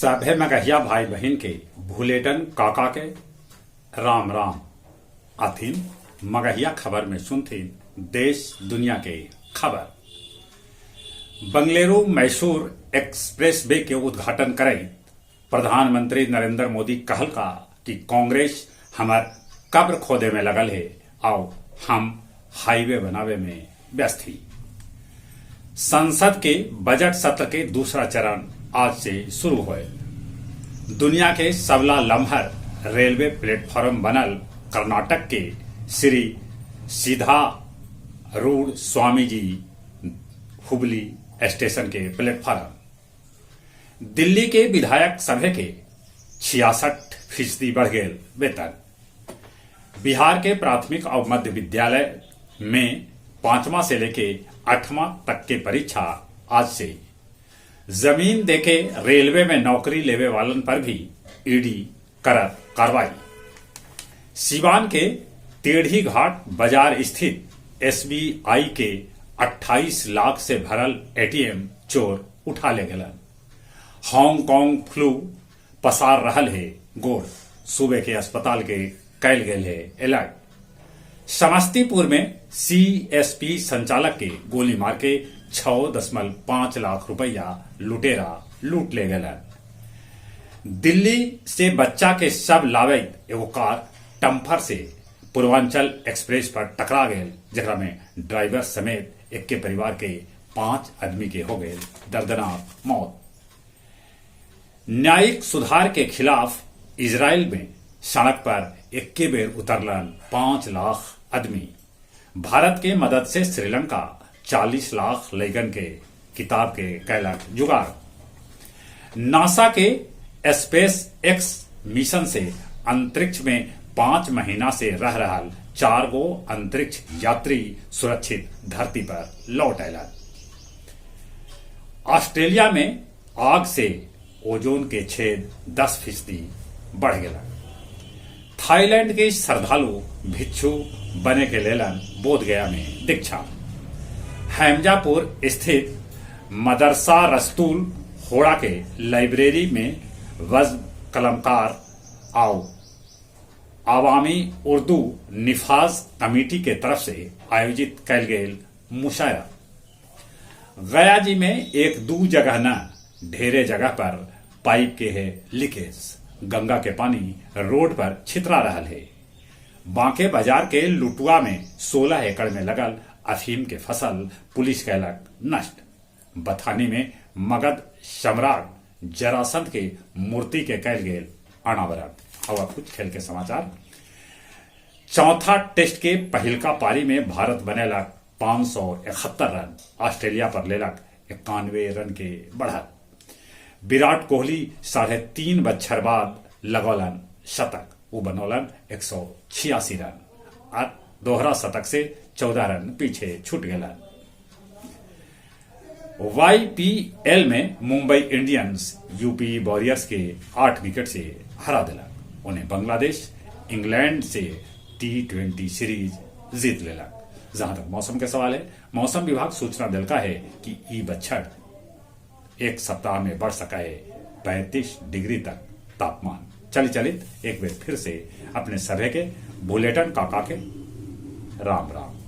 सभे मगहिया भाई बहन के भूलेटन काका के राम राम आथिन मगहिया खबर में सुनथिन देश दुनिया के खबर। बंगलुरु मैसूर एक्सप्रेस वे के उद्घाटन करे प्रधानमंत्री नरेंद्र मोदी कहल का कि कांग्रेस हमार कब्र खोदे में लगल है और हम हाईवे बनावे में व्यस्त ही। संसद के बजट सत्र के दूसरा चरण आज से शुरू हुए। दुनिया के सबला लम्हर रेलवे प्लेटफॉर्म बनल कर्नाटक के श्री सीधारूढ़ स्वामी जी हुबली स्टेशन के प्लेटफॉर्म। दिल्ली के विधायक सभा के 66% बढ़ गए वेतन। बिहार के प्राथमिक और मध्य विद्यालय में 5वां से लेके 8वां तक के परीक्षा आज से। जमीन देके रेलवे में नौकरी लेवे वालन पर भी ईडी करत कार्रवाई। सीवान के टेढ़ी घाट बाजार स्थित एसबीआई के 28 लाख से भरल एटीएम चोर उठा ले गलन। हांगकांग फ्लू पसार रहल है गोड़, सूबे के अस्पताल के कैल गेल है अलर्ट। समस्तीपुर में सीएसपी संचालक के गोली मार के 6.5 लाख रुपया लुटेरा लूट ले गलन। दिल्ली से बच्चा के शव लावे एगो कार टम्फर से पूर्वांचल एक्सप्रेस पर टकरा गए, जरा में ड्राइवर समेत एक के परिवार के 5 आदमी के हो गए दर्दनाक मौत। न्यायिक सुधार के खिलाफ इजराइल में सड़क पर एक बेर उतरलन 5 लाख आदमी। भारत के मदद से श्रीलंका 40 लाख लैकन के किताब के कैलक जुगाड़। नासा के स्पेस एक्स मिशन से अंतरिक्ष में 5 महीना से रह रहा 4 गो अंतरिक्ष यात्री सुरक्षित धरती पर लौट आयलन। ऑस्ट्रेलिया में आग से ओजोन के छेद 10% बढ़ गया। थाईलैंड के श्रद्धालु भिक्षु बने के लेलन बोध गया में दीक्षा। हैमजापुर स्थित मदरसा रस्तूल होड़ा के लाइब्रेरी में वज़्न कलमकार और आवामी उर्दू निफाज कमेटी के तरफ से आयोजित कैल गेल मुशायरा। गया जी में 1-2 जगह न ढेरे जगह पर पाइप के है लीकेज। गंगा के पानी रोड पर छितरा रहल है। बांके बाजार के लुटुआ में 16 एकड़ में लगल अफीम के फसल पुलिस कैलक नष्ट। बथानी में मगध सम्राट जरासंध के मूर्ति के कैल गेल अनावरण। और कुछ खेल के समाचार। चौथा टेस्ट के पहिलका पारी में भारत बनेलक 571 रन, ऑस्ट्रेलिया पर लेलक 91 रन के बढ़त। विराट कोहली 3.5 बच्छर बाद लगौलन शतक, वो बनौलन 186 रन। दोहरा शतक से 14 रन पीछे छूट गलन। YPL में मुंबई इंडियंस यूपी वॉरियर्स के 8 विकेट से हरा दिलक। उन्हें बांग्लादेश इंग्लैंड से T20 सीरीज जीत लेलक। जहां तक मौसम के सवाल है, मौसम विभाग सूचना दिलका है कि ई बच्छड़ 1 सप्ताह में बढ़ सका है 35 डिग्री तक तापमान। चलित एक बार फिर से अपने सभे के बुलेटिन काका के राम राम।